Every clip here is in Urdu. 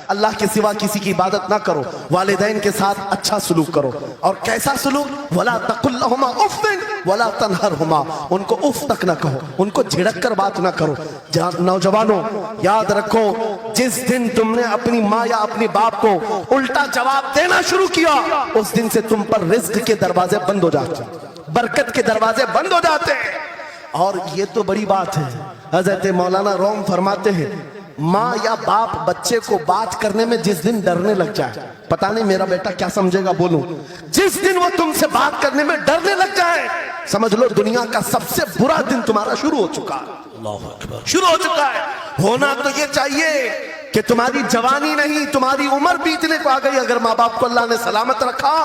اللہ کے سوا کسی کی عبادت نہ کرو، والدین کے ساتھ اچھا سلوک کرو، اور کیسا سلوک؟ وَلَا تَقُلْ لَهُمَا اُفٍّ وَلَا تَنْهَرْهُمَا، ان کو اف تک نہ کہو، ان کو جھڑک کر بات نہ کرو۔ نوجوانوں یاد رکھو، جس دن تم نے اپنی ماں یا اپنی باپ کو الٹا جواب دینا شروع کیا، اس دن سے تم پر رزق کے دروازے بند ہو جاتے ہیں، برکت کے دروازے بند ہو جاتے ہیں۔ اور یہ تو بڑی بات ہے، حضرت مولانا روم فرماتے ہیں ماں یا باپ بچے کو بات کرنے میں جس دن ڈرنے لگ جائے، پتہ نہیں میرا بیٹا کیا سمجھے گا بولوں، جس دن وہ تم سے بات کرنے میں ڈرنے لگ جائے، سمجھ لو دنیا کا سب سے برا دن تمہارا شروع ہو چکا ہے، شروع ہو چکا ہے۔ ہونا تو یہ چاہیے کہ تمہاری جوانی نہیں، تمہاری عمر بیتنے کو آ گئی، اگر ماں باپ کو اللہ نے سلامت رکھا،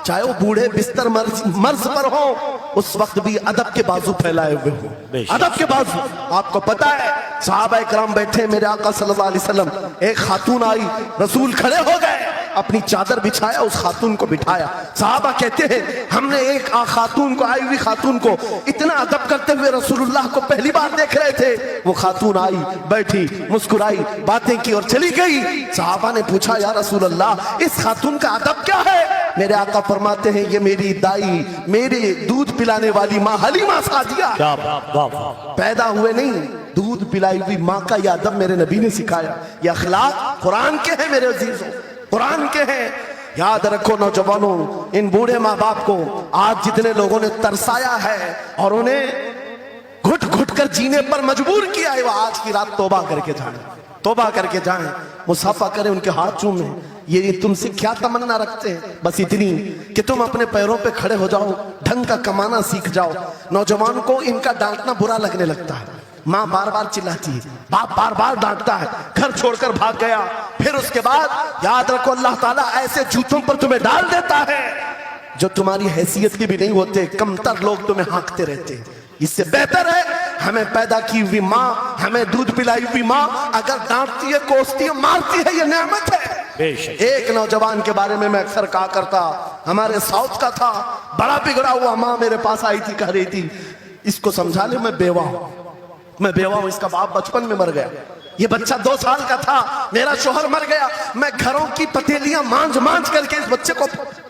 چاہے وہ بوڑھے بستر مرض پر ہو، اس وقت بھی ادب کے بازو پھیلائے ہوئے ہو، ادب کے بازو۔ آپ کو پتا ہے صحابہ اکرام بیٹھے، میرے آقا صلی اللہ علیہ وسلم، ایک خاتون آئی، رسول کھڑے ہو گئے، اپنی چادر بچھایا، اس خاتون کو بٹھایا۔ صحابہ کہتے ہیں ہم نے ایک خاتون کو، آئی ہوئی خاتون کو اتنا ادب کرتے ہوئے رسول اللہ کو پہلی بار دیکھ رہے تھے۔ وہ خاتون آئی، بیٹھی، مسکرائی، باتیں کی اور چلی گئی۔ صحابہ نے پوچھا یا رسول اللہ اس خاتون کا ادب کیا ہے؟ میرے آقا فرماتے ہیں یہ میری دائی، میرے دودھ پلانے والی ماں حلیمہ سعدیہ، پیدا ہوئے نہیں، دودھ پلائی ہوئی ماں کا یہ ادب میرے نبی نے سکھایا۔ یہ اخلاق قرآن کے ہیں میرے عزیزوں، قرآن کے ہیں۔ یاد رکھو نوجوانوں، ان بوڑھے ماں باپ کو آج جتنے لوگوں نے ترسایا ہے اور انہیں گھٹ گھٹ کر جینے پر مجبور کیا ہے، وہ آج کی رات توبہ کر کے جائیں، توبہ کر کے جائیں، مصافحہ کریں، ان کے ہاتھ چومیں۔ یہ تم سے کیا تمنا رکھتے ہیں؟ بس اتنی کہ تم اپنے پیروں پہ کھڑے ہو جاؤ، ڈھنگ کا کمانا سیکھ جاؤ۔ نوجوان کو ان کا ڈانٹنا برا لگنے لگتا ہے، ماں بار بار چلاتی ہے، باپ بار بار ڈانٹتا ہے، گھر چھوڑ کر بھاگ گیا، پھر اس کے بعد یاد رکھو اللہ تعالیٰ ایسے جوتوں پر تمہیں ڈال دیتا ہے جو تمہاری حیثیت کے بھی نہیں ہوتے، کمتر لوگ تمہیں ہانکتے رہتے ہیں۔ اس سے بہتر ہے ہمیں پیدا کی ہوئی ماں، ہمیں دودھ پلائی ہوئی ماں اگر ڈانٹتی ہے، کوستی ہے، مارتی ہے، یہ نعمت ہے۔ ایک نوجوان کے بارے میں اکثر کہا کرتا، ہمارے ساؤتھ کا تھا، بڑا بگڑا ہوا، ماں میرے پاس آئی تھی، کہہ رہی تھی اس کو سمجھا لے میں بیوہ ہوں، میں بیوہ ہوں، اس کا باپ بچپن میں مر گیا، یہ بچہ 2 سال کا تھا، میرا شوہر مر گیا، میں گھروں کی پتیلیاں مانج مانج کر کے اس بچے کو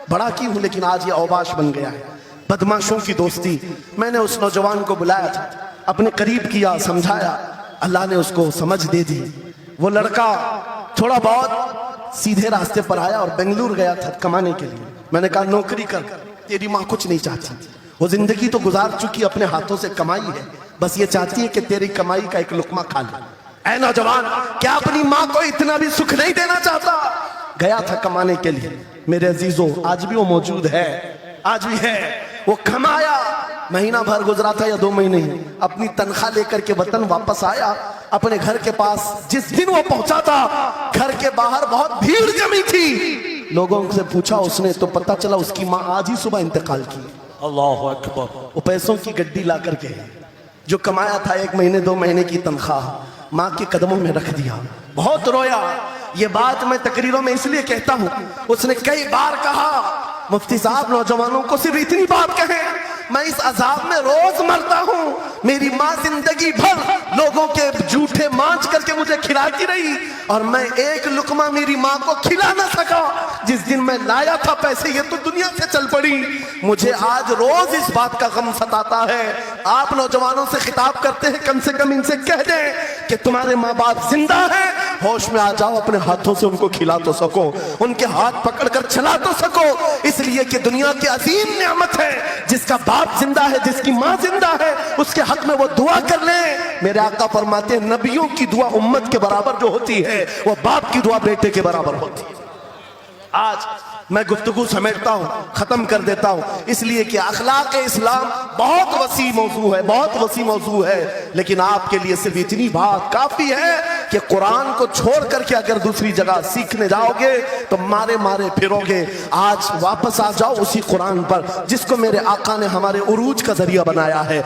بڑا کی ہوں، لیکن آج یہ اوباش بن گیا ہے۔ بدماشوں کی دوستی۔ میں نے اس نوجوان کو بلایا تھا، اپنے قریب کیا، سمجھایا، اللہ نے اس کو سمجھ دے دی۔ وہ لڑکا تھوڑا بہت سیدھے راستے پر آیا اور بنگلور گیا تھا کمانے کے لیے۔ میں نے کہا نوکری کر، تیری ماں کچھ نہیں چاہتی، وہ زندگی تو گزار چکی، اپنے ہاتھوں سے کمائی ہے، بس یہ چاہتی ہے کہ تیری کمائی کا ایک لقمہ کھا لے۔ اے نوجوان، کیا اپنی ماں کو اتنا بھی سکھ نہیں دینا چاہتا؟ گیا تھا کمانے کے لیے۔ میرے عزیزوں آج بھی وہ موجود ہے، آج بھی ہے۔ وہ کمایا، مہینہ بھر گزرا تھا یا 2 مہینے، اپنی تنخواہ لے کر کے وطن واپس آیا، اپنے گھر کے پاس جس دن وہ پہنچا تھا، گھر کے باہر بہت بھیڑ جمی تھی۔ لوگوں سے پوچھا اس نے تو پتہ چلا اس کی ماں آج ہی صبح انتقال کی۔ اللہ اکبر۔ وہ پیسوں کی گڈی لا کر کے جو کمایا تھا 1 مہینے 2 مہینے کی تنخواہ ماں کے قدموں میں رکھ دیا، بہت رویا۔ یہ بات میں تقریروں میں اس لیے کہتا ہوں، اس نے کئی بار کہا مفتی صاحب نوجوانوں کو صرف اتنی بات کہیں، میں اس عذاب میں روز مرتا ہوں، میری ماں زندگی بھر لوگوں کے جھوٹے مانچ کر کے مجھے کھلاتی رہی اور میں ایک لقمہ میری ماں کو کھلا نہ سکا، جس دن میں لایا تھا پیسے یہ تو دنیا سے چل پڑی، مجھے آج روز اس بات کا غم ستاتا ہے۔ آپ نوجوانوں سے خطاب کرتے ہیں، کم سے کم ان سے کہہ دیں کہ تمہارے ماں باپ زندہ ہیں، ہوش میں آ جاؤ، اپنے ہاتھوں سے ان کو کھلا تو سکو، ان کے ہاتھ پکڑ کر چلا تو سکو، اس لیے کہ دنیا کی عظیم نعمت ہے جس کا باپ زندہ ہے، جس کی ماں زندہ ہے، اس کے حق میں وہ دعا کر لیں۔ میرے آقا فرماتے ہیں نبیوں کی دعا امت کے برابر جو ہوتی ہے وہ باپ کی دعا بیٹے کے برابر ہوتی ہے۔ آج میں گفتگو سمیٹتا ہوں، ختم کر دیتا ہوں، اس لیے کہ اخلاق اسلام بہت وسیع موضوع ہے، بہت وسیع موضوع ہے، لیکن آپ کے لیے صرف اتنی بات کافی ہے کہ قرآن کو چھوڑ کر کے اگر دوسری جگہ سیکھنے جاؤ گے تو مارے مارے پھرو گے۔ آج واپس آ جاؤ اسی قرآن پر جس کو میرے آقا نے ہمارے عروج کا ذریعہ بنایا ہے۔